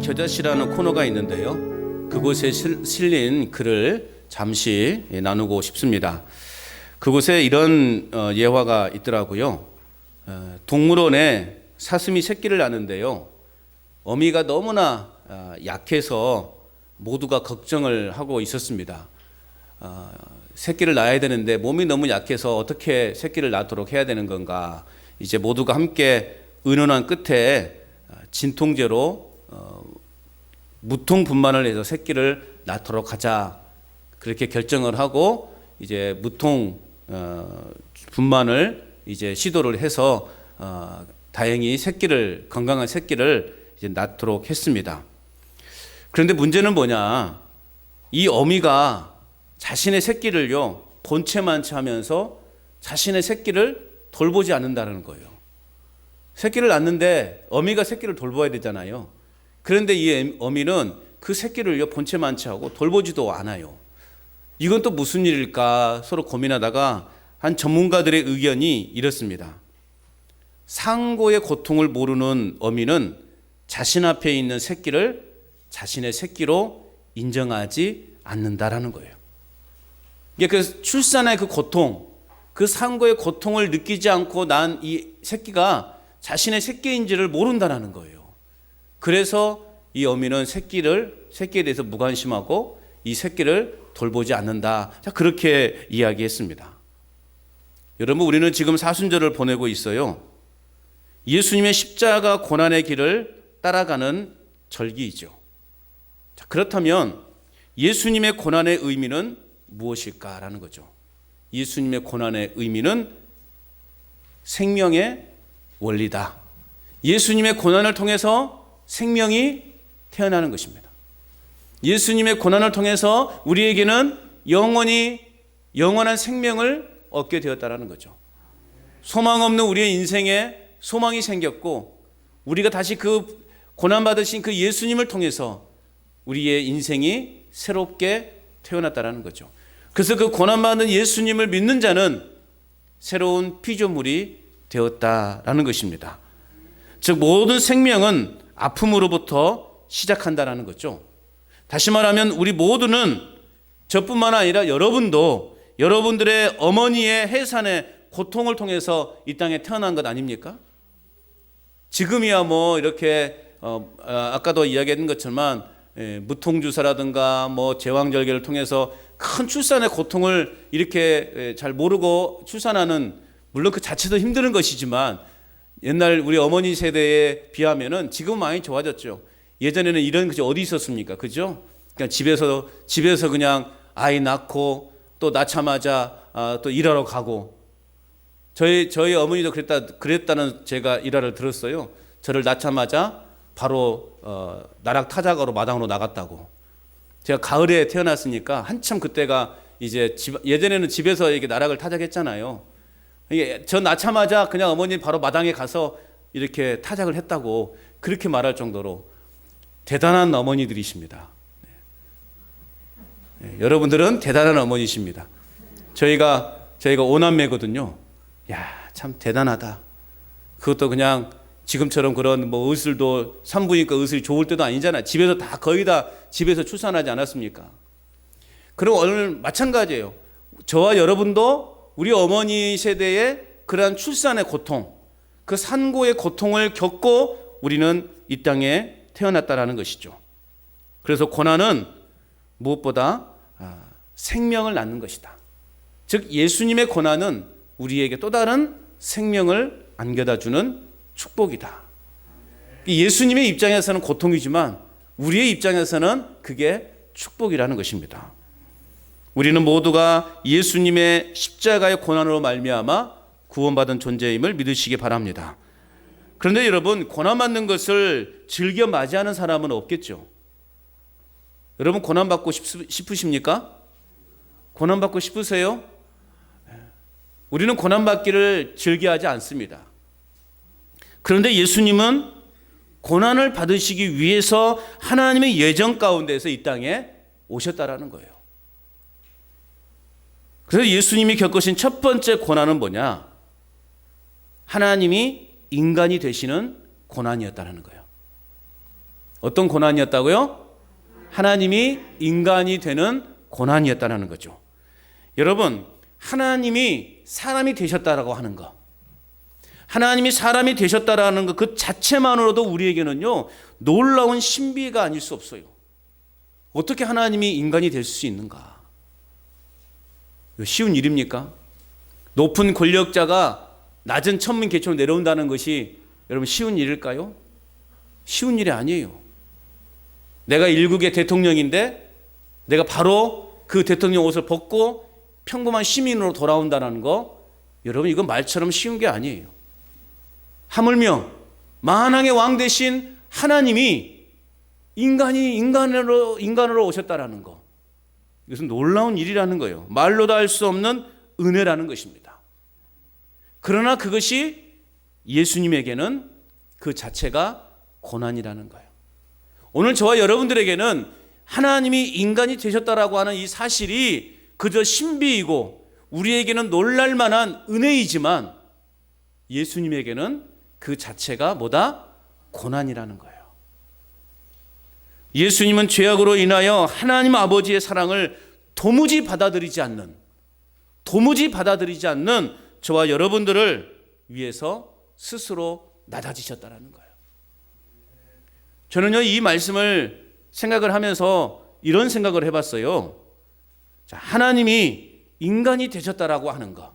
겨자씨라는 코너가 있는데요. 그곳에 실린 글을 잠시 나누고 싶습니다. 그곳에 이런 예화가 있더라고요. 동물원에 사슴이 새끼를 낳는데요. 어미가 너무나 약해서 모두가 걱정을 하고 있었습니다. 새끼를 낳아야 되는데 몸이 너무 약해서 어떻게 새끼를 낳도록 해야 되는 건가. 이제 모두가 함께 의논한 끝에 진통제로 무통 분만을 해서 새끼를 낳도록 하자. 그렇게 결정을 하고 이제 무통 분만을 이제 시도를 해서 다행히 건강한 새끼를 이제 낳도록 했습니다. 그런데 문제는 뭐냐? 이 어미가 자신의 새끼를요, 본체만치 하면서 자신의 새끼를 돌보지 않는다는 거예요. 새끼를 낳는데 어미가 새끼를 돌봐야 되잖아요. 그런데 이 어미는 그 새끼를요, 본체만치 하고 돌보지도 않아요. 이건 또 무슨 일일까 서로 고민하다가 한 전문가들의 의견이 이렇습니다. 상고의 고통을 모르는 어미는 자신 앞에 있는 새끼를 자신의 새끼로 인정하지 않는다라는 거예요. 그 출산의 그 고통, 그 상고의 고통을 느끼지 않고 난 이 새끼가 자신의 새끼인지를 모른다는 거예요. 그래서 이 어미는 새끼에 대해서 무관심하고 이 새끼를 돌보지 않는다. 자, 그렇게 이야기했습니다. 여러분, 우리는 지금 사순절을 보내고 있어요. 예수님의 십자가 고난의 길을 따라가는 절기이죠. 자, 그렇다면 예수님의 고난의 의미는 무엇일까라는 거죠. 예수님의 고난의 의미는 생명의 원리다. 예수님의 고난을 통해서 생명이 태어나는 것입니다. 예수님의 고난을 통해서 우리에게는 영원한 생명을 얻게 되었다라는 거죠. 소망 없는 우리의 인생에 소망이 생겼고, 우리가 다시 그 고난받으신 그 예수님을 통해서 우리의 인생이 새롭게 태어났다라는 거죠. 그래서 그 고난받는 예수님을 믿는 자는 새로운 피조물이 되었다라는 것입니다. 즉, 모든 생명은 아픔으로부터 시작한다라는 거죠. 다시 말하면 우리 모두는, 저뿐만 아니라 여러분도 여러분들의 어머니의 해산의 고통을 통해서 이 땅에 태어난 것 아닙니까? 지금이야 뭐 이렇게 아까도 이야기했던 것처럼 무통주사라든가 뭐 제왕절개를 통해서 큰 출산의 고통을 이렇게 잘 모르고 출산하는, 물론 그 자체도 힘든 것이지만 옛날 우리 어머니 세대에 비하면은 지금은 많이 좋아졌죠. 예전에는 이런 것이 어디 있었습니까? 그죠? 그냥 집에서 그냥 아이 낳고 또 낳자마자 또 일하러 가고, 저희 어머니도 그랬다는 제가 일화를 들었어요. 저를 낳자마자 바로 나락 타작하러 마당으로 나갔다고. 제가 가을에 태어났으니까 한참 그때가 이제 예전에는 집에서 이렇게 나락을 타작했잖아요. 이게 저 낳자마자 그냥 어머니 바로 마당에 가서 이렇게 타작을 했다고, 그렇게 말할 정도로 대단한 어머니들이십니다. 네, 여러분들은 대단한 어머니십니다. 저희가 5남매거든요. 야, 참 대단하다. 그것도 그냥 지금처럼 그런 뭐 의술도 산부인과 의술이 좋을 때도 아니잖아요. 집에서 거의 다 집에서 출산하지 않았습니까? 그럼 오늘 마찬가지예요. 저와 여러분도 우리 어머니 세대의 그러한 출산의 고통, 그 산고의 고통을 겪고 우리는 이 땅에 태어났다라는 것이죠. 그래서 고난은 무엇보다 생명을 낳는 것이다. 즉, 예수님의 고난은 우리에게 또 다른 생명을 안겨다 주는 축복이다. 예수님의 입장에서는 고통이지만 우리의 입장에서는 그게 축복이라는 것입니다. 우리는 모두가 예수님의 십자가의 고난으로 말미암아 구원받은 존재임을 믿으시기 바랍니다. 그런데 여러분, 고난받는 것을 즐겨 맞이하는 사람은 없겠죠. 여러분, 고난받고 싶으십니까? 고난받고 싶으세요? 우리는 고난받기를 즐겨하지 않습니다. 그런데 예수님은 고난을 받으시기 위해서 하나님의 예정 가운데서 이 땅에 오셨다라는 거예요. 그래서 예수님이 겪으신 첫 번째 고난은 뭐냐? 하나님이 인간이 되시는 고난이었다는 거예요. 어떤 고난이었다고요? 하나님이 인간이 되는 고난이었다는 거죠. 여러분, 하나님이 사람이 되셨다라고 하는 거, 하나님이 사람이 되셨다라는 것 그 자체만으로도 우리에게는요 놀라운 신비가 아닐 수 없어요. 어떻게 하나님이 인간이 될 수 있는가? 쉬운 일입니까? 높은 권력자가 낮은 천민 계층으로 내려온다는 것이 여러분 쉬운 일일까요? 쉬운 일이 아니에요. 내가 일국의 대통령인데 내가 바로 그 대통령 옷을 벗고 평범한 시민으로 돌아온다는 거, 여러분 이건 말처럼 쉬운 게 아니에요. 하물며 만왕의 왕 대신 하나님이 인간으로 오셨다라는 거, 이것은 놀라운 일이라는 거예요. 말로 다 할 수 없는 은혜라는 것입니다. 그러나 그것이 예수님에게는 그 자체가 고난이라는 거예요. 오늘 저와 여러분들에게는 하나님이 인간이 되셨다라고 하는 이 사실이 그저 신비이고 우리에게는 놀랄 만한 은혜이지만 예수님에게는 그 자체가 뭐다? 고난이라는 거예요. 예수님은 죄악으로 인하여 하나님 아버지의 사랑을 도무지 받아들이지 않는 저와 여러분들을 위해서 스스로 낮아지셨다는 거예요. 저는요 이 말씀을 생각을 하면서 이런 생각을 해봤어요. 자, 하나님이 인간이 되셨다라고 하는 것,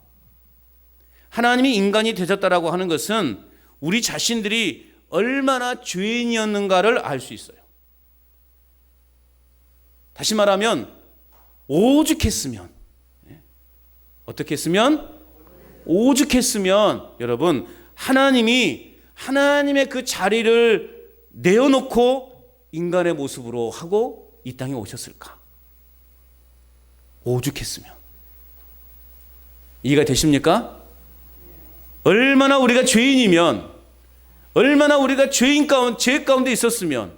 하나님이 인간이 되셨다라고 하는 것은 우리 자신들이 얼마나 죄인이었는가를 알 수 있어요. 다시 말하면 오죽했으면, 어떻게 했으면? 오죽했으면 여러분 하나님이 하나님의 그 자리를 내어놓고 인간의 모습으로 하고 이 땅에 오셨을까? 오죽했으면. 이해가 되십니까? 얼마나 우리가 죄인이면, 얼마나 우리가 죄 가운데 있었으면,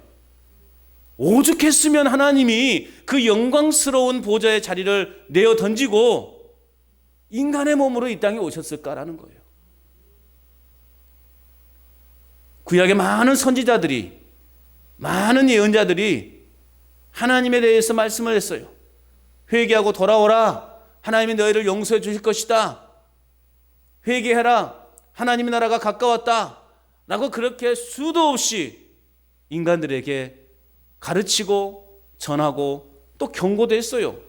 오죽했으면 하나님이 그 영광스러운 보좌의 자리를 내어 던지고 인간의 몸으로 이 땅에 오셨을까라는 거예요. 구약의 많은 선지자들이, 많은 예언자들이 하나님에 대해서 말씀을 했어요. 회개하고 돌아오라. 하나님이 너희를 용서해 주실 것이다. 회개해라. 하나님의 나라가 가까웠다. 라고 그렇게 수도 없이 인간들에게 가르치고 전하고 또 경고도 했어요.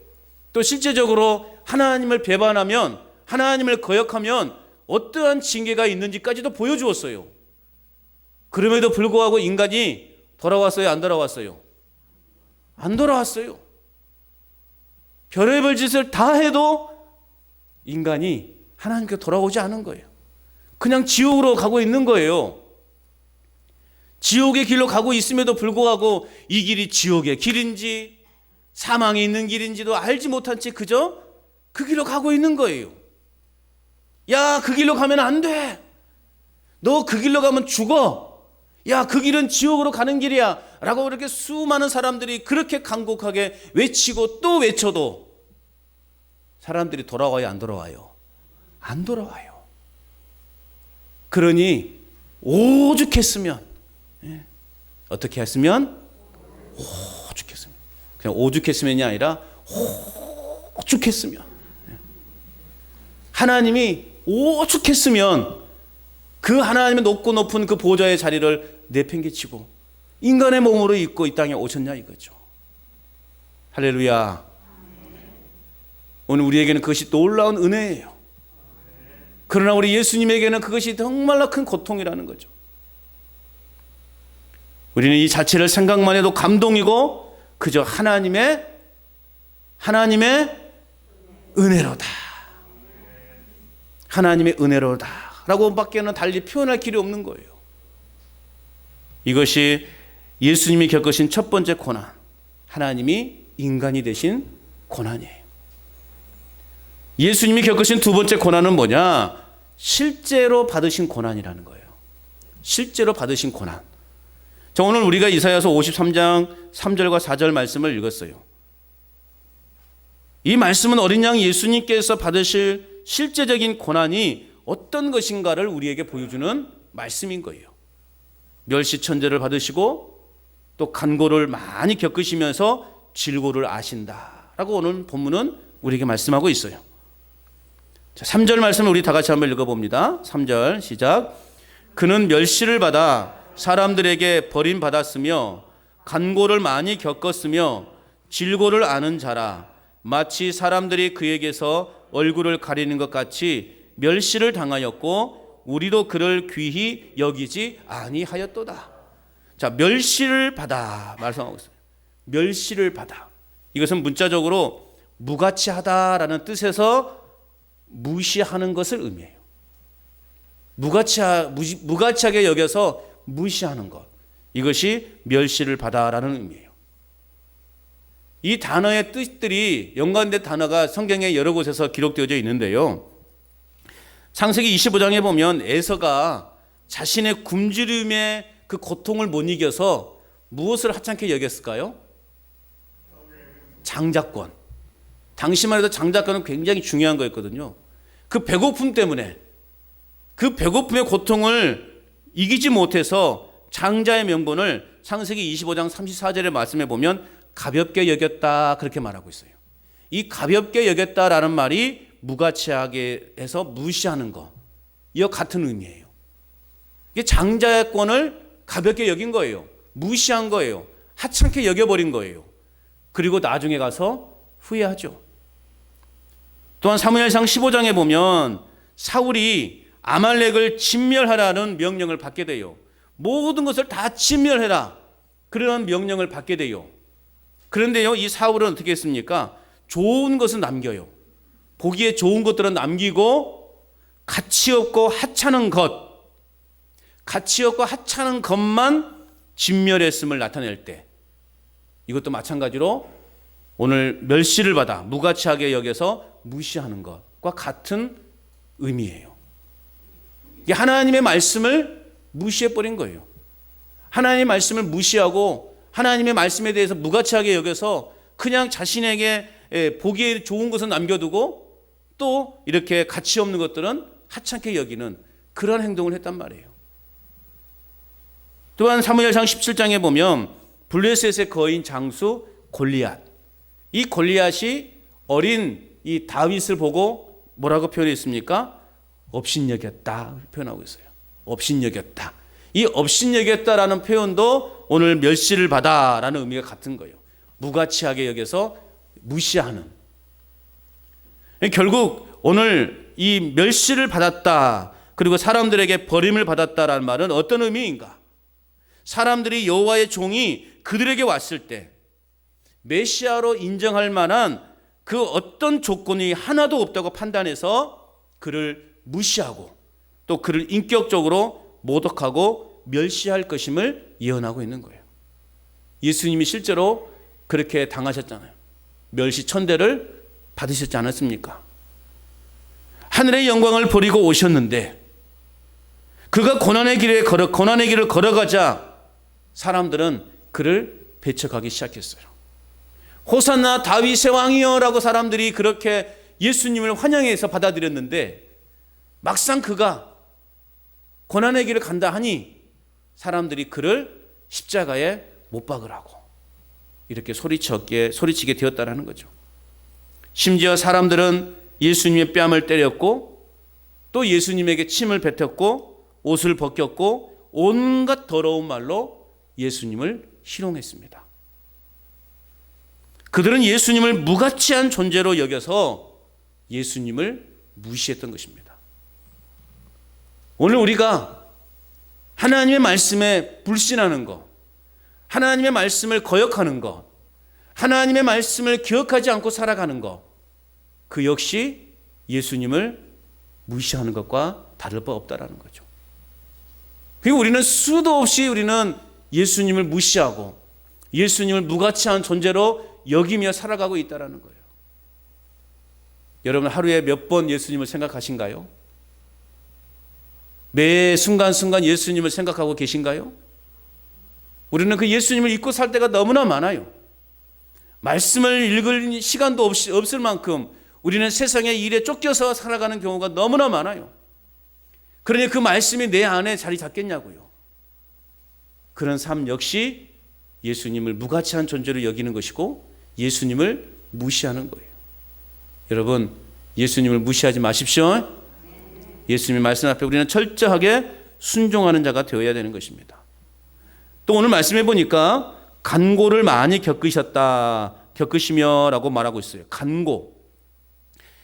또 실제적으로 하나님을 배반하면, 하나님을 거역하면 어떠한 징계가 있는지까지도 보여주었어요. 그럼에도 불구하고 인간이 돌아왔어요? 안 돌아왔어요? 안 돌아왔어요. 별의별 짓을 다 해도 인간이 하나님께 돌아오지 않은 거예요. 그냥 지옥으로 가고 있는 거예요. 지옥의 길로 가고 있음에도 불구하고 이 길이 지옥의 길인지 사망이 있는 길인지도 알지 못한 채 그저 그 길로 가고 있는 거예요. 야, 그 길로 가면 안 돼. 너 그 길로 가면 죽어. 야, 그 길은 지옥으로 가는 길이야. 라고 그렇게 수많은 사람들이 그렇게 간곡하게 외치고 또 외쳐도 사람들이 돌아와요, 안 돌아와요? 안 돌아와요. 그러니 오죽했으면, 어떻게 했으면? 오죽했으면. 그냥 오죽했으면이 아니라 오죽했으면. 하나님이 오죽했으면 그 하나님의 높고 높은 그 보좌의 자리를 내팽개치고 인간의 몸으로 입고 이 땅에 오셨냐 이거죠. 할렐루야. 오늘 우리에게는 그것이 놀라운 은혜예요. 그러나 우리 예수님에게는 그것이 정말로 큰 고통이라는 거죠. 우리는 이 자체를 생각만 해도 감동이고 그저 하나님의 은혜로다. 하나님의 은혜로다 라고 밖에는 달리 표현할 길이 없는 거예요. 이것이 예수님이 겪으신 첫 번째 고난, 하나님이 인간이 되신 고난이에요. 예수님이 겪으신 두 번째 고난은 뭐냐? 실제로 받으신 고난이라는 거예요. 실제로 받으신 고난. 자, 오늘 우리가 이사야서 53장 3절과 4절 말씀을 읽었어요. 이 말씀은 어린 양 예수님께서 받으실 실제적인 고난이 어떤 것인가를 우리에게 보여주는 말씀인 거예요. 멸시천대를 받으시고 또 간고를 많이 겪으시면서 질고를 아신다라고 오늘 본문은 우리에게 말씀하고 있어요. 자, 3절 말씀을 우리 다 같이 한번 읽어봅니다. 3절 시작. 그는 멸시를 받아 사람들에게 버림받았으며 간고를 많이 겪었으며 질고를 아는 자라. 마치 사람들이 그에게서 얼굴을 가리는 것 같이 멸시를 당하였고 우리도 그를 귀히 여기지 아니하였도다. 자, 멸시를 받아 말씀하고 있어요. 멸시를 받아. 이것은 문자적으로 무가치하다라는 뜻에서 무시하는 것을 의미해요. 무가치하게 여겨서 무시하는 것. 이것이 멸시를 받아라는 의미예요. 이 단어의 뜻들이 연관된 단어가 성경에 여러 곳에서 기록되어져 있는데요. 창세기 25장에 보면 에서가 자신의 굶주림의 그 고통을 못 이겨서 무엇을 하찮게 여겼을까요? 장자권. 당시만 해도 장자권은 굉장히 중요한 거였거든요. 그 배고픔 때문에 그 배고픔의 고통을 이기지 못해서 장자의 명분을 창세기 25장 34절의 말씀에 보면 가볍게 여겼다 그렇게 말하고 있어요. 이 가볍게 여겼다라는 말이 무가치하게 해서 무시하는 것, 이와 같은 의미예요. 이게 장자의 권을 가볍게 여긴 거예요. 무시한 거예요. 하찮게 여겨버린 거예요. 그리고 나중에 가서 후회하죠. 또한 사무엘상 15장에 보면 사울이 아말렉을 진멸하라는 명령을 받게 돼요. 모든 것을 다 진멸해라. 그런 명령을 받게 돼요. 그런데요, 이 사울은 어떻게 했습니까? 좋은 것은 남겨요. 보기에 좋은 것들은 남기고 가치 없고 하찮은 것만 진멸했음을 나타낼 때, 이것도 마찬가지로 오늘 멸시를 받아 무가치하게 여겨서 무시하는 것과 같은 의미예요. 이게 하나님의 말씀을 무시해버린 거예요. 하나님의 말씀을 무시하고 하나님의 말씀에 대해서 무가치하게 여겨서 그냥 자신에게 보기에 좋은 것은 남겨두고 또 이렇게 가치 없는 것들은 하찮게 여기는 그런 행동을 했단 말이에요. 또한 사무엘상 17장에 보면 블레셋의 거인 장수 골리앗, 이 골리앗이 어린 이 다윗을 보고 뭐라고 표현했습니까? 업신여겼다 표현하고 있어요. 업신여겼다. 이 업신여겼다라는 표현도 오늘 멸시를 받아라는 의미가 같은 거예요. 무가치하게 여겨서 무시하는. 결국 오늘 이 멸시를 받았다, 그리고 사람들에게 버림을 받았다라는 말은 어떤 의미인가? 사람들이 여호와의 종이 그들에게 왔을 때 메시아로 인정할 만한 그 어떤 조건이 하나도 없다고 판단해서 그를 무시하고 또 그를 인격적으로 모독하고 멸시할 것임을 예언하고 있는 거예요. 예수님이 실제로 그렇게 당하셨잖아요. 멸시 천대를 받으셨지 않았습니까? 하늘의 영광을 버리고 오셨는데 그가 고난의 길을 걸어가자 사람들은 그를 배척하기 시작했어요. 호산나 다윗의 왕이여라고 사람들이 그렇게 예수님을 환영해서 받아들였는데 막상 그가 고난의 길을 간다 하니 사람들이 그를 십자가에 못 박으라고 이렇게 소리치게 되었다라는 거죠. 심지어 사람들은 예수님의 뺨을 때렸고 또 예수님에게 침을 뱉었고 옷을 벗겼고 온갖 더러운 말로 예수님을 희롱했습니다. 그들은 예수님을 무가치한 존재로 여겨서 예수님을 무시했던 것입니다. 오늘 우리가 하나님의 말씀에 불신하는 것, 하나님의 말씀을 거역하는 것, 하나님의 말씀을 기억하지 않고 살아가는 것, 그 역시 예수님을 무시하는 것과 다를 바 없다라는 거죠. 그리고 우리는 수도 없이 우리는 예수님을 무시하고 예수님을 무가치한 존재로 여기며 살아가고 있다는 거예요. 여러분 하루에 몇 번 예수님을 생각하신가요? 매 순간순간 예수님을 생각하고 계신가요? 우리는 그 예수님을 잊고 살 때가 너무나 많아요. 말씀을 읽을 시간도 없을 만큼 우리는 세상의 일에 쫓겨서 살아가는 경우가 너무나 많아요. 그러니 그 말씀이 내 안에 자리 잡겠냐고요. 그런 삶 역시 예수님을 무가치한 존재로 여기는 것이고 예수님을 무시하는 거예요. 여러분, 예수님을 무시하지 마십시오. 예수님의 말씀 앞에 우리는 철저하게 순종하는 자가 되어야 되는 것입니다. 또 오늘 말씀해 보니까 간고를 많이 겪으시며 라고 말하고 있어요. 간고.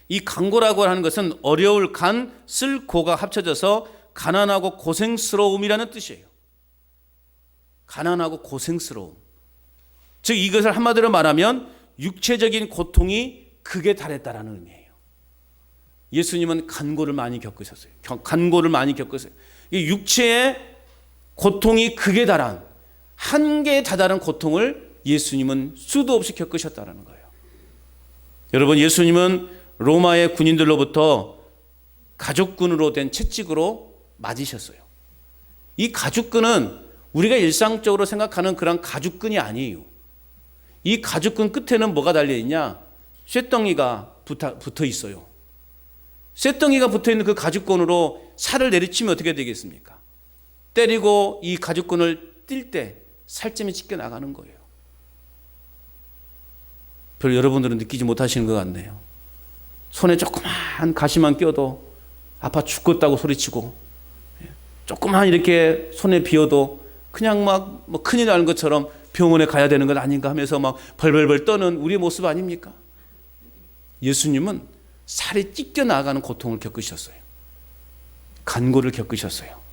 이 간고라고 하는 것은 어려울 간, 쓸 고가 합쳐져서 가난하고 고생스러움이라는 뜻이에요. 가난하고 고생스러움. 즉 이것을 한마디로 말하면 육체적인 고통이 극에 달했다라는 의미예요. 예수님은 간고를 많이 겪으셨어요. 간고를 많이 겪으세요. 육체의 고통이 극에 달한, 한계에 다다른 고통을 예수님은 수도 없이 겪으셨다는 거예요. 여러분, 예수님은 로마의 군인들로부터 가죽끈으로 된 채찍으로 맞으셨어요. 이 가죽끈은 우리가 일상적으로 생각하는 그런 가죽끈이 아니에요. 이 가죽끈 끝에는 뭐가 달려있냐? 쇳덩이가 붙어 있어요. 쇳덩이가 붙어있는 그 가죽끈으로 살을 내리치면 어떻게 되겠습니까? 때리고 이 가죽끈을 뛸 때 살점이 찢겨 나가는 거예요. 별로 여러분들은 느끼지 못하시는 것 같네요. 손에 조그만 가시만 껴도 아파 죽겠다고 소리치고, 조그만 이렇게 손에 비어도 그냥 막 뭐 큰일 나는 것처럼 병원에 가야 되는 것 아닌가 하면서 막 벌벌벌 떠는 우리의 모습 아닙니까? 예수님은 살이 찢겨 나가는 고통을 겪으셨어요. 간고를 겪으셨어요.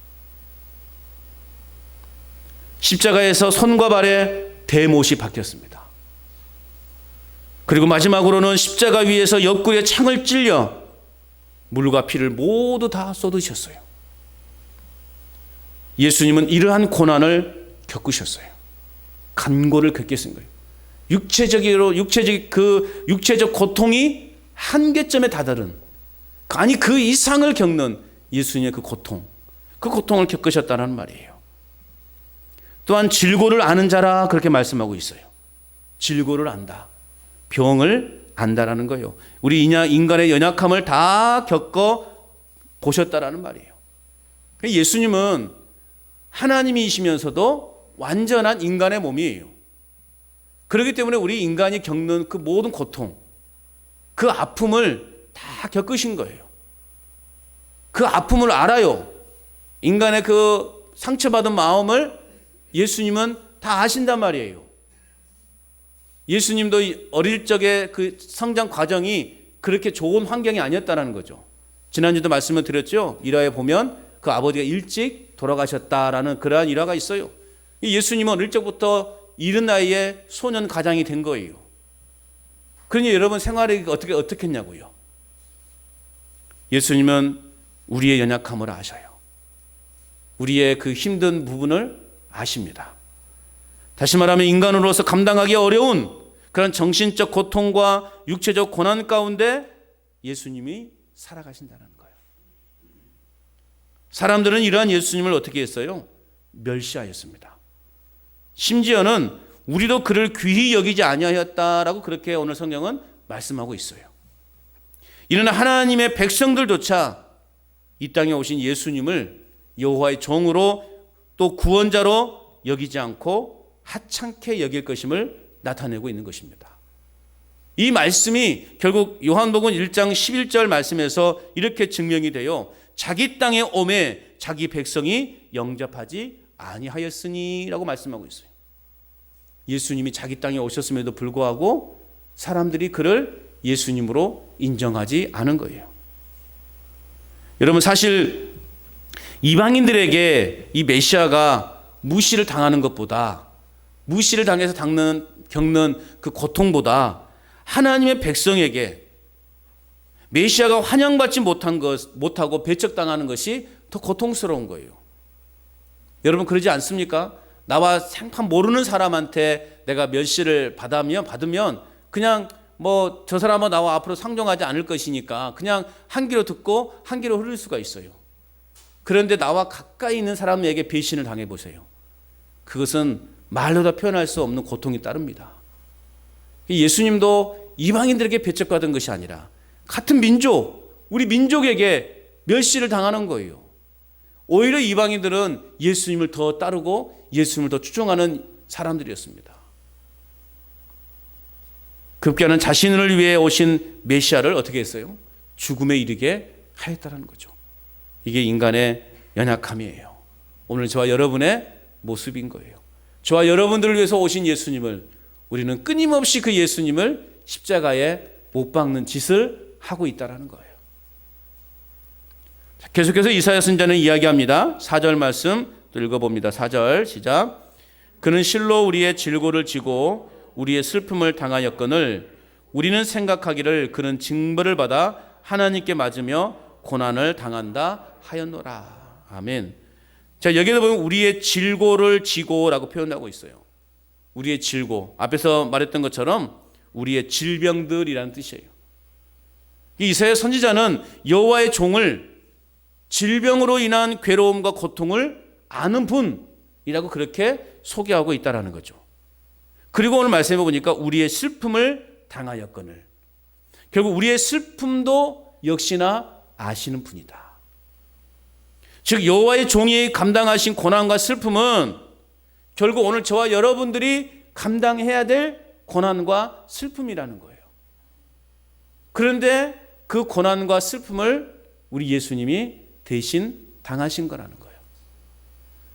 십자가에서 손과 발에 대못이 박혔습니다. 그리고 마지막으로는 십자가 위에서 옆구리에 창을 찔려 물과 피를 모두 다 쏟으셨어요. 예수님은 이러한 고난을 겪으셨어요. 간고를 겪으신 거예요. 육체적 고통이 한계점에 다다른, 아니 그 이상을 겪는 예수님의 그 고통을 겪으셨다는 말이에요. 또한 질고를 아는 자라 그렇게 말씀하고 있어요. 질고를 안다. 병을 안다라는 거예요. 우리 인간의 연약함을 다 겪어 보셨다라는 말이에요. 예수님은 하나님이시면서도 완전한 인간의 몸이에요. 그렇기 때문에 우리 인간이 겪는 그 모든 고통, 그 아픔을 다 겪으신 거예요. 그 아픔을 알아요. 인간의 그 상처받은 마음을 예수님은 다 아신단 말이에요. 예수님도 어릴 적에 그 성장 과정이 그렇게 좋은 환경이 아니었다는 거죠. 지난주도 말씀을 드렸죠. 일화에 보면 그 아버지가 일찍 돌아가셨다라는 그러한 일화가 있어요. 예수님은 어릴 적부터 이른 나이에 소년 가장이 된 거예요. 그러니 여러분 생활이 어떻게 했냐고요. 예수님은 우리의 연약함을 아셔요. 우리의 그 힘든 부분을 아십니다. 다시 말하면 인간으로서 감당하기 어려운 그런 정신적 고통과 육체적 고난 가운데 예수님이 살아가신다는 거예요. 사람들은 이러한 예수님을 어떻게 했어요? 멸시하였습니다. 심지어는 우리도 그를 귀히 여기지 아니하였다라고 그렇게 오늘 성경은 말씀하고 있어요. 이는 하나님의 백성들조차 이 땅에 오신 예수님을 여호와의 종으로 또 구원자로 여기지 않고 하찮게 여길 것임을 나타내고 있는 것입니다. 이 말씀이 결국 요한복음 1장 11절 말씀에서 이렇게 증명이 돼요. 자기 땅에 오매 자기 백성이 영접하지 아니하였으니 라고 말씀하고 있어요. 예수님이 자기 땅에 오셨음에도 불구하고 사람들이 그를 예수님으로 인정하지 않은 거예요. 여러분 사실 이방인들에게 이 메시아가 무시를 당하는 것보다, 무시를 당해서 겪는 그 고통보다 하나님의 백성에게 메시아가 환영받지 못하고 배척당하는 것이 더 고통스러운 거예요. 여러분 그러지 않습니까? 나와 생판 모르는 사람한테 내가 멸시를 받으면 그냥 뭐 저 사람은 나와 앞으로 상종하지 않을 것이니까 그냥 한 귀로 듣고 한 귀로 흐를 수가 있어요. 그런데 나와 가까이 있는 사람에게 배신을 당해보세요. 그것은 말로 다 표현할 수 없는 고통이 따릅니다. 예수님도 이방인들에게 배척받은 것이 아니라 같은 민족, 우리 민족에게 멸시를 당하는 거예요. 오히려 이방인들은 예수님을 더 따르고 예수님을 더 추종하는 사람들이었습니다. 급기야는 자신을 위해 오신 메시아를 어떻게 했어요? 죽음에 이르게 하였다는 거죠. 이게 인간의 연약함이에요. 오늘 저와 여러분의 모습인 거예요. 저와 여러분들을 위해서 오신 예수님을 우리는 끊임없이 그 예수님을 십자가에 못 박는 짓을 하고 있다는 거예요. 계속해서 이사야 선지자는 이야기합니다. 4절 말씀 또 읽어봅니다. 4절 시작. 그는 실로 우리의 질고를 지고 우리의 슬픔을 당하였거늘 우리는 생각하기를 그는 징벌을 받아 하나님께 맞으며 고난을 당한다 하였노라. 아멘. 자, 여기에 보면 우리의 질고를 지고라고 표현하고 있어요. 우리의 질고. 앞에서 말했던 것처럼 우리의 질병들이라는 뜻이에요. 이사야 선지자는 여호와의 종을 질병으로 인한 괴로움과 고통을 아는 분이라고 그렇게 소개하고 있다는 거죠. 그리고 오늘 말씀해 보니까 우리의 슬픔을 당하였거늘. 결국 우리의 슬픔도 역시나 아시는 분이다. 즉 여호와의 종이 감당하신 고난과 슬픔은 결국 오늘 저와 여러분들이 감당해야 될 고난과 슬픔이라는 거예요. 그런데 그 고난과 슬픔을 우리 예수님이 대신 당하신 거라는 거예요.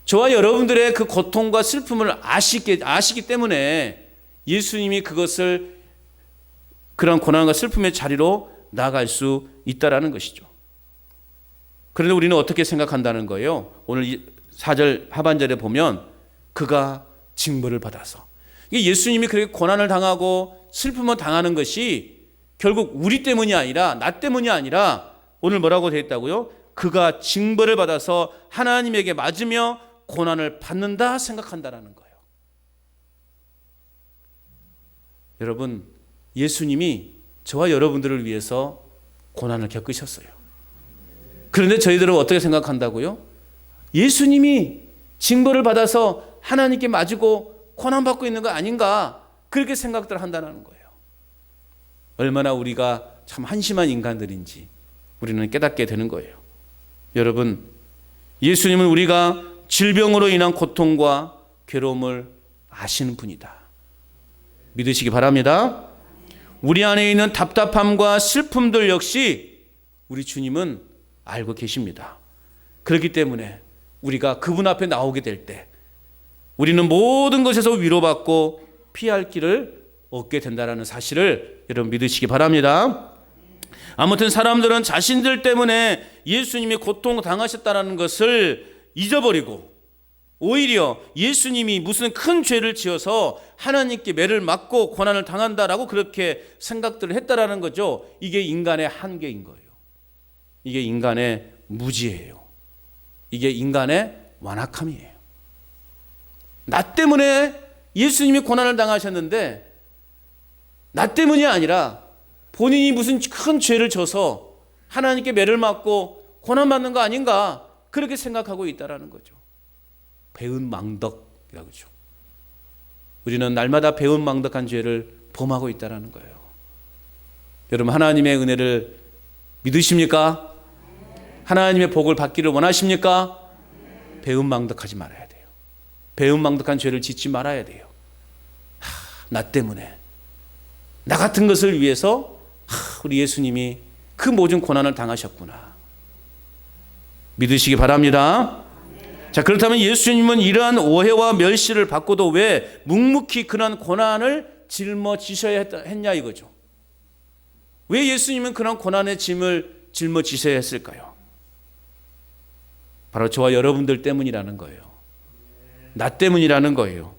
저와 여러분들의 그 고통과 슬픔을 아시기 때문에 예수님이 그것을 그런 고난과 슬픔의 자리로 나아갈 수 있다라는 것이죠. 그런데 우리는 어떻게 생각한다는 거예요? 오늘 4절 하반절에 보면 그가 징벌을 받아서 예수님이 그렇게 고난을 당하고 슬픔을 당하는 것이 결국 우리 때문이 아니라 나 때문이 아니라 오늘 뭐라고 되어 있다고요? 그가 징벌을 받아서 하나님에게 맞으며 고난을 받는다 생각한다라는 거예요. 여러분, 예수님이 저와 여러분들을 위해서 고난을 겪으셨어요. 그런데 저희들은 어떻게 생각한다고요? 예수님이 징벌을 받아서 하나님께 맞고 고난받고 있는 거 아닌가, 그렇게 생각들 한다는 거예요. 얼마나 우리가 참 한심한 인간들인지 우리는 깨닫게 되는 거예요. 여러분, 예수님은 우리가 질병으로 인한 고통과 괴로움을 아시는 분이다. 믿으시기 바랍니다. 우리 안에 있는 답답함과 슬픔들 역시 우리 주님은 알고 계십니다. 그렇기 때문에 우리가 그분 앞에 나오게 될 때 우리는 모든 것에서 위로받고 피할 길을 얻게 된다는 사실을 여러분 믿으시기 바랍니다. 아무튼 사람들은 자신들 때문에 예수님이 고통 당하셨다는 것을 잊어버리고 오히려 예수님이 무슨 큰 죄를 지어서 하나님께 매를 맞고 고난을 당한다라고 그렇게 생각들을 했다라는 거죠. 이게 인간의 한계인 거예요. 이게 인간의 무지예요. 이게 인간의 완악함이에요. 나 때문에 예수님이 고난을 당하셨는데 나 때문이 아니라 본인이 무슨 큰 죄를 져서 하나님께 매를 맞고 고난받는 거 아닌가, 그렇게 생각하고 있다는 거죠. 배은망덕이라고 그러죠. 우리는 날마다 배은망덕한 죄를 범하고 있다는 거예요. 여러분, 하나님의 은혜를 믿으십니까? 하나님의 복을 받기를 원하십니까? 배은망덕하지 말아야 돼요. 배은망덕한 죄를 짓지 말아야 돼요. 나 때문에, 나 같은 것을 위해서 우리 예수님이 그 모든 고난을 당하셨구나. 믿으시기 바랍니다. 자, 그렇다면 예수님은 이러한 오해와 멸시를 받고도 왜 묵묵히 그런 고난을 짊어지셔야 했냐 이거죠. 왜 예수님은 그런 고난의 짐을 짊어지셔야 했을까요? 바로 저와 여러분들 때문이라는 거예요. 나 때문이라는 거예요.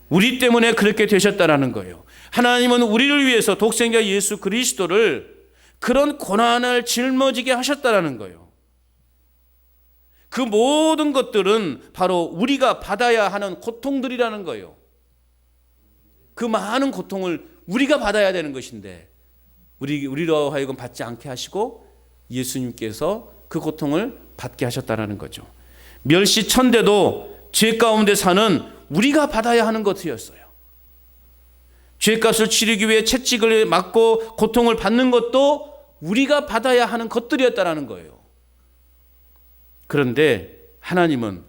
우리 때문에 그렇게 되셨다라는 거예요. 하나님은 우리를 위해서 독생자 예수 그리스도를 그런 고난을 짊어지게 하셨다라는 거예요. 그 모든 것들은 바로 우리가 받아야 하는 고통들이라는 거예요. 그 많은 고통을 우리가 받아야 되는 것인데 우리로 하여금 받지 않게 하시고 예수님께서 그 고통을 받게 하셨다는 거죠. 멸시천대도 죄 가운데 사는 우리가 받아야 하는 것이었어요. 죄값을 치르기 위해 채찍을 맞고 고통을 받는 것도 우리가 받아야 하는 것들이었다는 거예요. 그런데 하나님은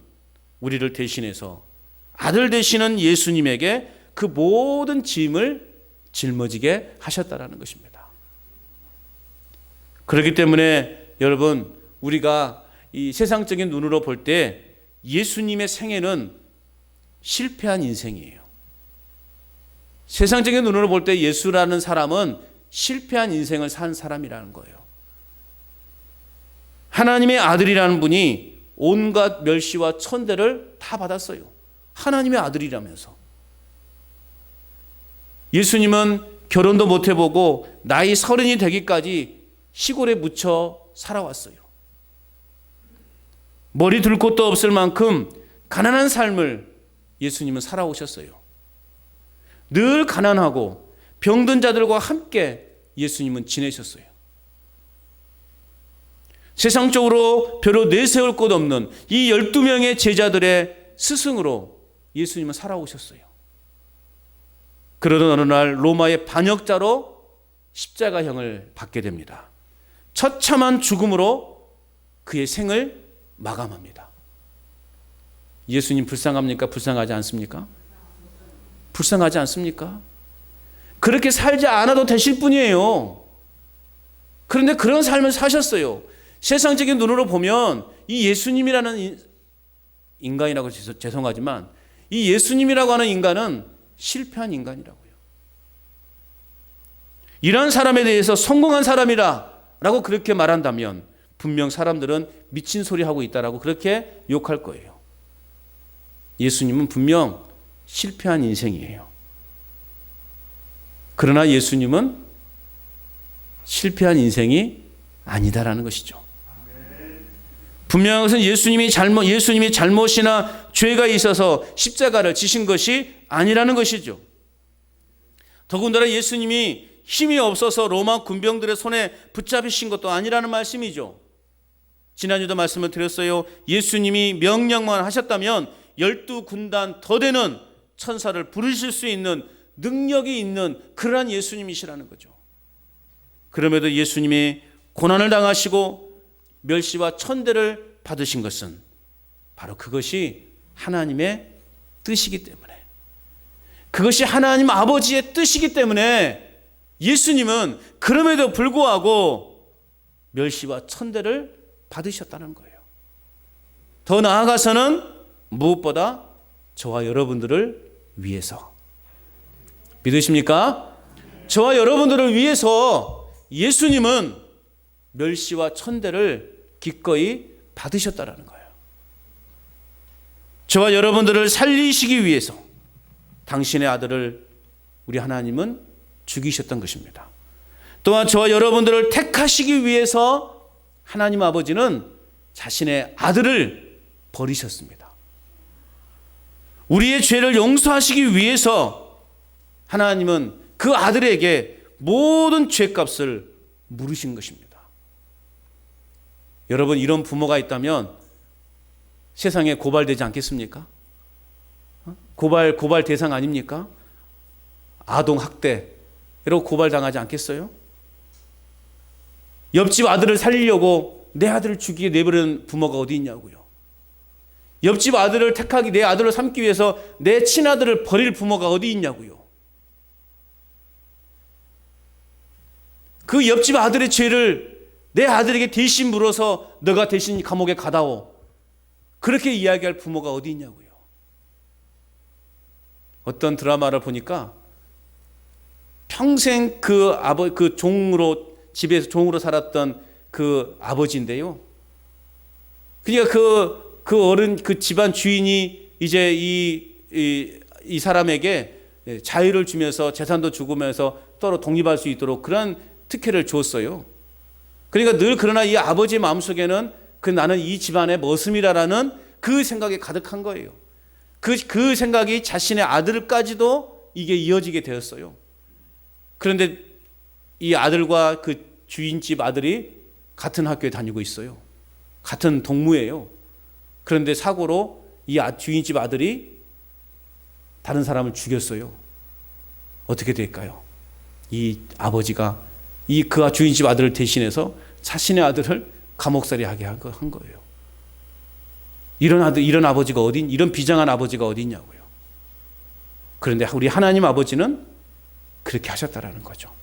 우리를 대신해서 아들 되시는 예수님에게 그 모든 짐을 짊어지게 하셨다라는 것입니다. 그렇기 때문에 여러분, 우리가 이 세상적인 눈으로 볼 때 예수님의 생애는 실패한 인생이에요. 세상적인 눈으로 볼 때 예수라는 사람은 실패한 인생을 산 사람이라는 거예요. 하나님의 아들이라는 분이 온갖 멸시와 천대를 다 받았어요. 하나님의 아들이라면서. 예수님은 결혼도 못 해보고 나이 30이 되기까지 시골에 묻혀 살아왔어요. 머리 둘 곳도 없을 만큼 가난한 삶을 예수님은 살아오셨어요. 늘 가난하고 병든 자들과 함께 예수님은 지내셨어요. 세상적으로 별로 내세울 곳 없는 이 12명의 제자들의 스승으로 예수님은 살아오셨어요. 그러던 어느 날 로마의 반역자로 십자가형을 받게 됩니다. 처참한 죽음으로 그의 생을 마감합니다. 예수님 불쌍합니까? 불쌍하지 않습니까? 불쌍하지 않습니까? 그렇게 살지 않아도 되실 분이에요. 그런데 그런 삶을 사셨어요. 세상적인 눈으로 보면 이 예수님이라는 인간이라고 죄송하지만 이 예수님이라고 하는 인간은 실패한 인간이라고요. 이런 사람에 대해서 성공한 사람이라고 그렇게 말한다면 분명 사람들은 미친 소리 하고 있다라고 그렇게 욕할 거예요. 예수님은 분명 실패한 인생이에요. 그러나 예수님은 실패한 인생이 아니다라는 것이죠. 분명한 것은 예수님이 잘못이나 죄가 있어서 십자가를 지신 것이 아니라는 것이죠. 더군다나 예수님이 힘이 없어서 로마 군병들의 손에 붙잡히신 것도 아니라는 말씀이죠. 지난주도 말씀을 드렸어요. 예수님이 명령만 하셨다면 12군단 더 되는 천사를 부르실 수 있는 능력이 있는 그러한 예수님이시라는 거죠. 그럼에도 예수님이 고난을 당하시고 멸시와 천대를 받으신 것은 바로 그것이 하나님의 뜻이기 때문에, 그것이 하나님 아버지의 뜻이기 때문에 예수님은 그럼에도 불구하고 멸시와 천대를 받으셨다는 거예요. 더 나아가서는 무엇보다 저와 여러분들을 위해서, 믿으십니까? 저와 여러분들을 위해서 예수님은 멸시와 천대를 기꺼이 받으셨다라는 거예요. 저와 여러분들을 살리시기 위해서 당신의 아들을 우리 하나님은 죽이셨던 것입니다. 또한 저와 여러분들을 택하시기 위해서 하나님 아버지는 자신의 아들을 버리셨습니다. 우리의 죄를 용서하시기 위해서 하나님은 그 아들에게 모든 죄값을 물으신 것입니다. 여러분, 이런 부모가 있다면 세상에 고발되지 않겠습니까? 고발 대상 아닙니까? 아동 학대 이러고 고발당하지 않겠어요? 옆집 아들을 살리려고 내 아들을 죽이게 내버리는 부모가 어디 있냐고요. 옆집 아들을 택하기, 내 아들을 삼기 위해서 내 친아들을 버릴 부모가 어디 있냐고요. 그 옆집 아들의 죄를 내 아들에게 대신 물어서 너가 대신 감옥에 가다오, 그렇게 이야기할 부모가 어디 있냐고요. 어떤 드라마를 보니까 평생 그 종으로, 집에서 종으로 살았던 그 아버지인데요. 그러니까 그 어른, 그 집안 주인이 이제 이 사람에게 자유를 주면서 재산도 주면서 따로 독립할 수 있도록 그런 특혜를 줬어요. 그러니까 늘 그러나 이 아버지의 마음속에는 나는 이 집안의 머슴이라는 그 생각이 가득한 거예요. 그 생각이 자신의 아들까지도 이게 이어지게 되었어요. 그런데 이 아들과 그 주인집 아들이 같은 학교에 다니고 있어요. 같은 동무예요. 그런데 사고로 이 주인집 아들이 다른 사람을 죽였어요. 어떻게 될까요? 이 아버지가 그 주인집 아들을 대신해서 자신의 아들을 감옥살이 하게 한 거예요. 이런 아버지가 이런 비장한 아버지가 어디 있냐고요. 그런데 우리 하나님 아버지는 그렇게 하셨다라는 거죠.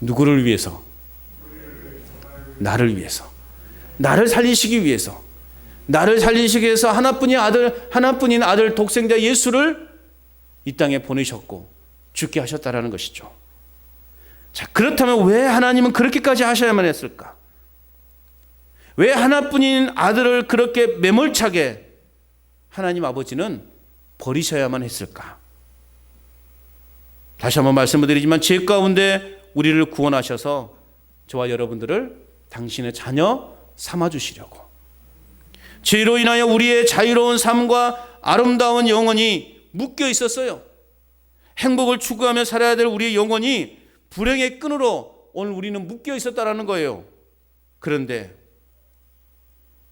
누구를 위해서? 나를 위해서. 나를 살리시기 위해서. 나를 살리시기 위해서 하나뿐인 아들 독생자 예수를 이 땅에 보내셨고 죽게 하셨다라는 것이죠. 자, 그렇다면 왜 하나님은 그렇게까지 하셔야만 했을까? 왜 하나뿐인 아들을 그렇게 매몰차게 하나님 아버지는 버리셔야만 했을까? 다시 한번 말씀을 드리지만 죄 가운데 우리를 구원하셔서 저와 여러분들을 당신의 자녀 삼아주시려고, 죄로 인하여 우리의 자유로운 삶과 아름다운 영혼이 묶여 있었어요. 행복을 추구하며 살아야 될 우리의 영혼이 불행의 끈으로 오늘 우리는 묶여 있었다라는 거예요. 그런데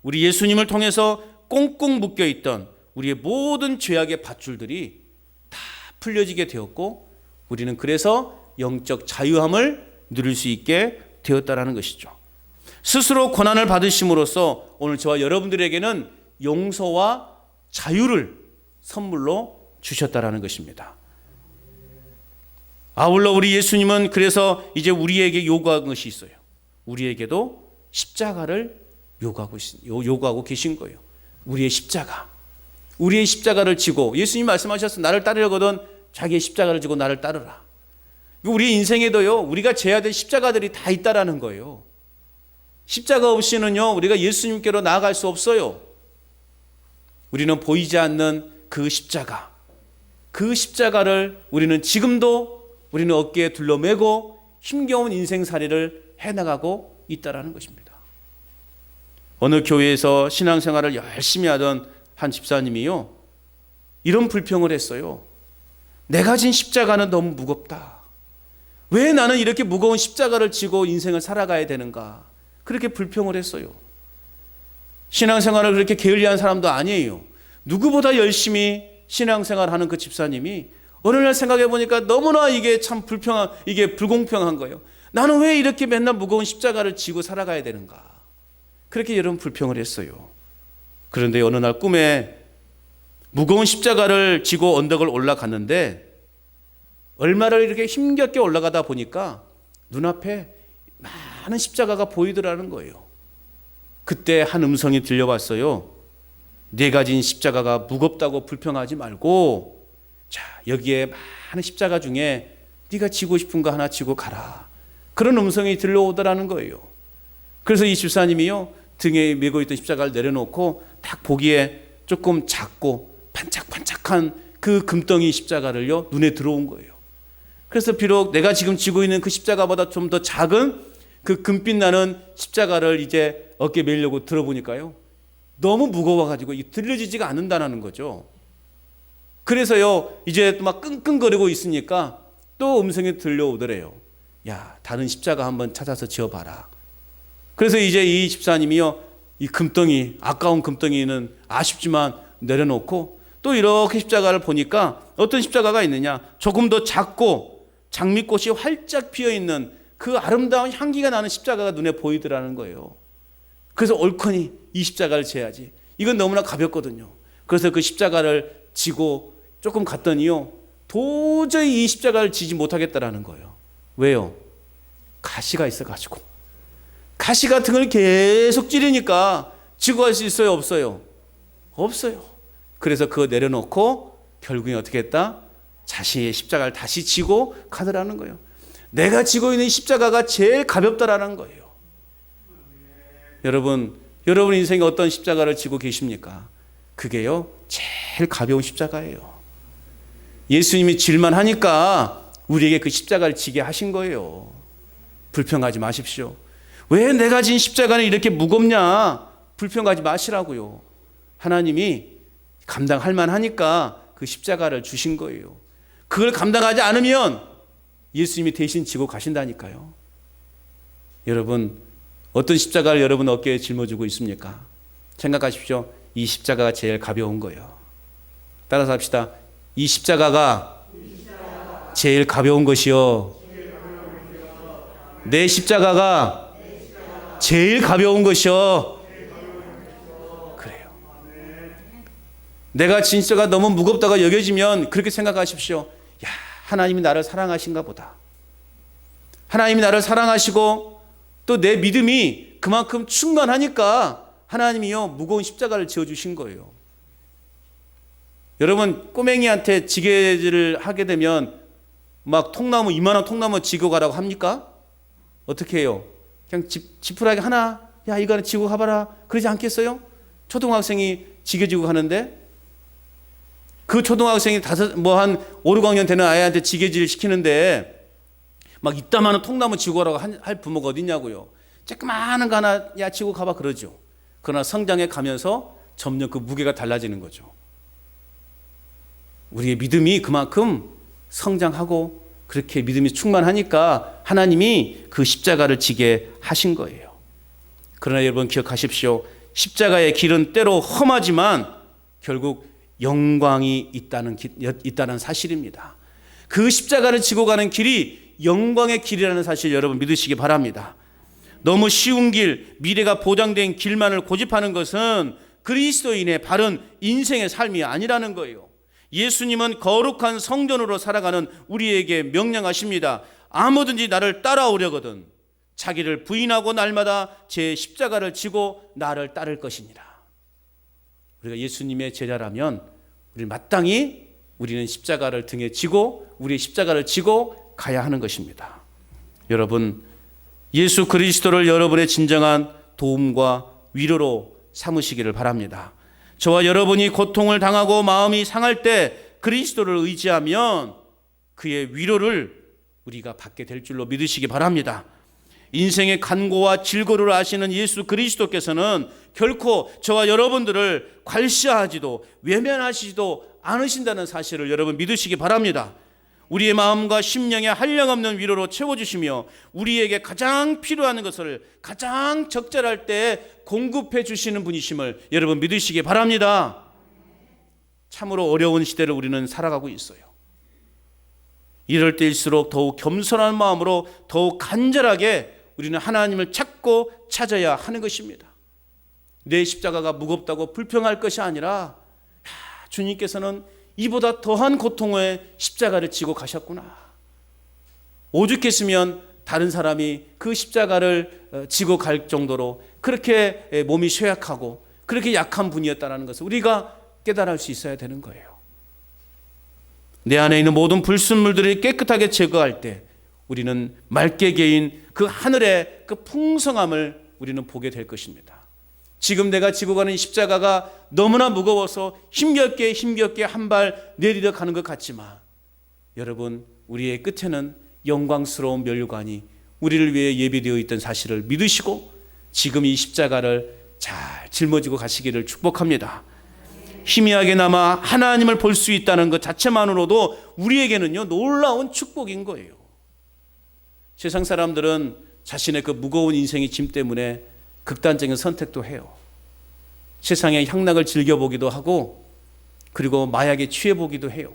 우리 예수님을 통해서 꽁꽁 묶여 있던 우리의 모든 죄악의 밧줄들이 다 풀려지게 되었고, 우리는 그래서 영적 자유함을 누릴 수 있게 되었다라는 것이죠. 스스로 고난을 받으심으로써 오늘 저와 여러분들에게는 용서와 자유를 선물로 주셨다라는 것입니다. 아울러 우리 예수님은 그래서 이제 우리에게 요구한 것이 있어요. 우리에게도 십자가를 요구하고 계신 거예요. 우리의 십자가. 우리의 십자가를 지고, 예수님 말씀하셨어. 나를 따르려거든 자기의 십자가를 지고 나를 따르라. 우리 인생에도요, 우리가 져야 될 십자가들이 다 있다라는 거예요. 십자가 없이는요, 우리가 예수님께로 나아갈 수 없어요. 우리는 보이지 않는 그 십자가, 그 십자가를 우리는 지금도 우리는 어깨에 둘러매고 힘겨운 인생살이를 해나가고 있다라는 것입니다. 어느 교회에서 신앙생활을 열심히 하던 한 집사님이요, 이런 불평을 했어요. 내가 진 십자가는 너무 무겁다. 왜 나는 이렇게 무거운 십자가를 지고 인생을 살아가야 되는가? 그렇게 불평을 했어요. 신앙생활을 그렇게 게을리한 사람도 아니에요. 누구보다 열심히 신앙생활하는 그 집사님이 어느 날 생각해 보니까 너무나 이게 참 이게 불공평한 거예요. 나는 왜 이렇게 맨날 무거운 십자가를 지고 살아가야 되는가? 그렇게 여러분 불평을 했어요. 그런데 어느 날 꿈에 무거운 십자가를 지고 언덕을 올라갔는데, 얼마를 이렇게 힘겹게 올라가다 보니까 눈앞에 많은 십자가가 보이더라는 거예요. 그때 한 음성이 들려왔어요. 네가 진 십자가가 무겁다고 불평하지 말고, 자, 여기에 많은 십자가 중에 네가 지고 싶은 거 하나 지고 가라. 그런 음성이 들려오더라는 거예요. 그래서 이 집사님이요, 등에 메고 있던 십자가를 내려놓고 딱 보기에 조금 작고 반짝반짝한 그 금덩이 십자가를요, 눈에 들어온 거예요. 그래서 비록 내가 지금 지고 있는 그 십자가보다 좀 더 작은 그 금빛 나는 십자가를 이제 어깨에 메려고 들어보니까요, 너무 무거워가지고 들려지지가 않는다는 거죠. 그래서요, 이제 또 막 끙끙거리고 있으니까 또 음성이 들려오더래요. 야, 다른 십자가 한번 찾아서 지어봐라. 그래서 이제 이 집사님이요, 이 금덩이, 아까운 금덩이는 아쉽지만 내려놓고 또 이렇게 십자가를 보니까 어떤 십자가가 있느냐, 조금 더 작고 장미꽃이 활짝 피어있는 그 아름다운 향기가 나는 십자가가 눈에 보이더라는 거예요. 그래서 옳거니 이 십자가를 지어야지. 이건 너무나 가볍거든요. 그래서 그 십자가를 지고 조금 갔더니요, 도저히 이 십자가를 지지 못하겠다라는 거예요. 왜요? 가시가 있어가지고. 가시 같은 걸 계속 찌르니까 지고 갈 수 있어요, 없어요? 없어요. 그래서 그거 내려놓고 결국에 어떻게 했다? 자신의 십자가를 다시 지고 가더라는 거예요. 내가 지고 있는 십자가가 제일 가볍다라는 거예요. 여러분 인생에 어떤 십자가를 지고 계십니까? 그게요, 제일 가벼운 십자가예요. 예수님이 질만 하니까 우리에게 그 십자가를 지게 하신 거예요. 불평하지 마십시오. 왜 내가 진 십자가는 이렇게 무겁냐? 불평하지 마시라고요. 하나님이 감당할 만하니까 그 십자가를 주신 거예요. 그걸 감당하지 않으면 예수님이 대신 지고 가신다니까요. 여러분, 어떤 십자가를 여러분 어깨에 짊어지고 있습니까? 생각하십시오. 이 십자가가 제일 가벼운 거예요. 따라서 합시다. 이 십자가가 제일 가벼운 것이요. 내 십자가가 제일 가벼운 것이요. 그래요. 내가 진짜가 너무 무겁다고 여겨지면 그렇게 생각하십시오. 야, 하나님이 나를 사랑하신가 보다. 하나님이 나를 사랑하시고 또 내 믿음이 그만큼 충만하니까 하나님이요 무거운 십자가를 지어주신 거예요. 여러분, 꼬맹이한테 지게질을 하게 되면 막 통나무, 이만한 통나무 지고 가라고 합니까? 어떻게 해요? 그냥 지푸라기 하나, 야 이거 하나 지고 가봐라, 그러지 않겠어요? 초등학생이 지게 지고 가는데 그 초등학생이 한 5, 6학년 되는 아이한테 지게질 시키는데 막 이따만한 통나무 지고 가라고 할 부모가 어디 있냐고요. 조그마한 거 하나 야 지고 가봐 그러죠. 그러나 성장해 가면서 점점 그 무게가 달라지는 거죠. 우리의 믿음이 그만큼 성장하고 그렇게 믿음이 충만하니까 하나님이 그 십자가를 지게 하신 거예요. 그러나 여러분 기억하십시오. 십자가의 길은 때로 험하지만 결국 영광이 있다는 사실입니다. 그 십자가를 지고 가는 길이 영광의 길이라는 사실 여러분 믿으시기 바랍니다. 너무 쉬운 길, 미래가 보장된 길만을 고집하는 것은 그리스도인의 바른 인생의 삶이 아니라는 거예요. 예수님은 거룩한 성전으로 살아가는 우리에게 명령하십니다. 아무든지 나를 따라오려거든 자기를 부인하고 날마다 제 십자가를 지고 나를 따를 것이니라. 우리가 예수님의 제자라면 우리는 마땅히 우리는 십자가를 등에 지고 우리의 십자가를 지고 가야 하는 것입니다. 여러분, 예수 그리스도를 여러분의 진정한 도움과 위로로 삼으시기를 바랍니다. 저와 여러분이 고통을 당하고 마음이 상할 때 그리스도를 의지하면 그의 위로를 우리가 받게 될 줄로 믿으시기 바랍니다. 인생의 간고와 질고를 아시는 예수 그리스도께서는 결코 저와 여러분들을 괄시하지도 외면하시지도 않으신다는 사실을 여러분 믿으시기 바랍니다. 우리의 마음과 심령에 한량없는 위로로 채워주시며 우리에게 가장 필요한 것을 가장 적절할 때 공급해 주시는 분이심을 여러분 믿으시기 바랍니다. 참으로 어려운 시대를 우리는 살아가고 있어요. 이럴 때일수록 더욱 겸손한 마음으로 더욱 간절하게 우리는 하나님을 찾고 찾아야 하는 것입니다. 내 십자가가 무겁다고 불평할 것이 아니라 주님께서는 이보다 더한 고통의 십자가를 지고 가셨구나. 오죽했으면 다른 사람이 그 십자가를 지고 갈 정도로 그렇게 몸이 쇠약하고 그렇게 약한 분이었다는 것을 우리가 깨달을 수 있어야 되는 거예요. 내 안에 있는 모든 불순물들을 깨끗하게 제거할 때 우리는 맑게 개인 그 하늘의 그 풍성함을 우리는 보게 될 것입니다. 지금 내가 지고 가는 십자가가 너무나 무거워서 힘겹게 한 발 내리려 가는 것 같지만 여러분, 우리의 끝에는 영광스러운 면류관이 우리를 위해 예비되어 있던 사실을 믿으시고 지금 이 십자가를 잘 짊어지고 가시기를 축복합니다. 희미하게나마 하나님을 볼 수 있다는 것 자체만으로도 우리에게는요 놀라운 축복인 거예요. 세상 사람들은 자신의 그 무거운 인생의 짐 때문에 극단적인 선택도 해요. 세상의 향락을 즐겨보기도 하고 그리고 마약에 취해보기도 해요.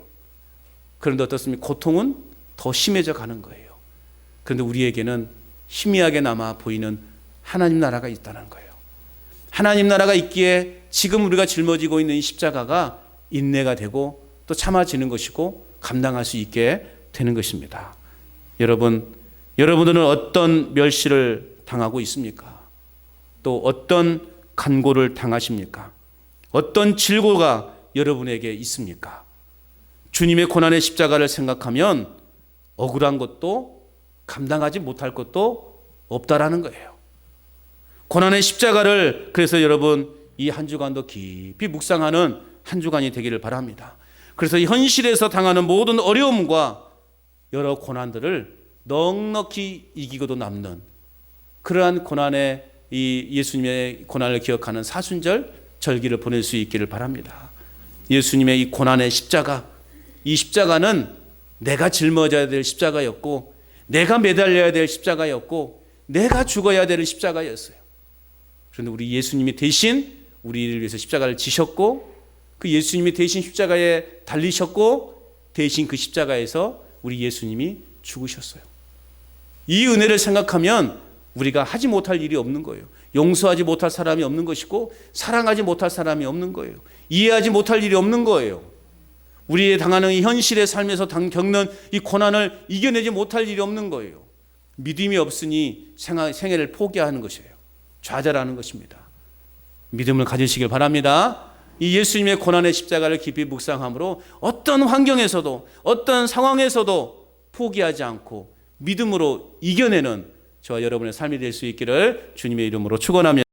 그런데 어떻습니까? 고통은 더 심해져 가는 거예요. 그런데 우리에게는 희미하게나마 보이는 하나님 나라가 있다는 거예요. 하나님 나라가 있기에 지금 우리가 짊어지고 있는 이 십자가가 인내가 되고 또 참아지는 것이고 감당할 수 있게 되는 것입니다. 여러분들은 어떤 멸시를 당하고 있습니까? 또 어떤 간고를 당하십니까? 어떤 질고가 여러분에게 있습니까? 주님의 고난의 십자가를 생각하면 억울한 것도 감당하지 못할 것도 없다라는 거예요. 고난의 십자가를 그래서 여러분 이 한 주간도 깊이 묵상하는 한 주간이 되기를 바랍니다. 그래서 현실에서 당하는 모든 어려움과 여러 고난들을 넉넉히 이기고도 남는 그러한 고난의 이 예수님의 고난을 기억하는 사순절 절기를 보낼 수 있기를 바랍니다. 예수님의 이 고난의 십자가, 이 십자가는 내가 짊어져야 될 십자가였고 내가 매달려야 될 십자가였고 내가 죽어야 될 십자가였어요. 그런데 우리 예수님이 대신 우리를 위해서 십자가를 지셨고 그 예수님이 대신 십자가에 달리셨고 대신 그 십자가에서 우리 예수님이 죽으셨어요. 이 은혜를 생각하면 우리가 하지 못할 일이 없는 거예요. 용서하지 못할 사람이 없는 것이고 사랑하지 못할 사람이 없는 거예요. 이해하지 못할 일이 없는 거예요. 우리의 당하는 이 현실의 삶에서 겪는 이 고난을 이겨내지 못할 일이 없는 거예요. 믿음이 없으니 생애를 포기하는 것이에요. 좌절하는 것입니다. 믿음을 가지시길 바랍니다. 이 예수님의 고난의 십자가를 깊이 묵상함으로 어떤 환경에서도 어떤 상황에서도 포기하지 않고 믿음으로 이겨내는 저와 여러분의 삶이 될 수 있기를 주님의 이름으로 축원합니다.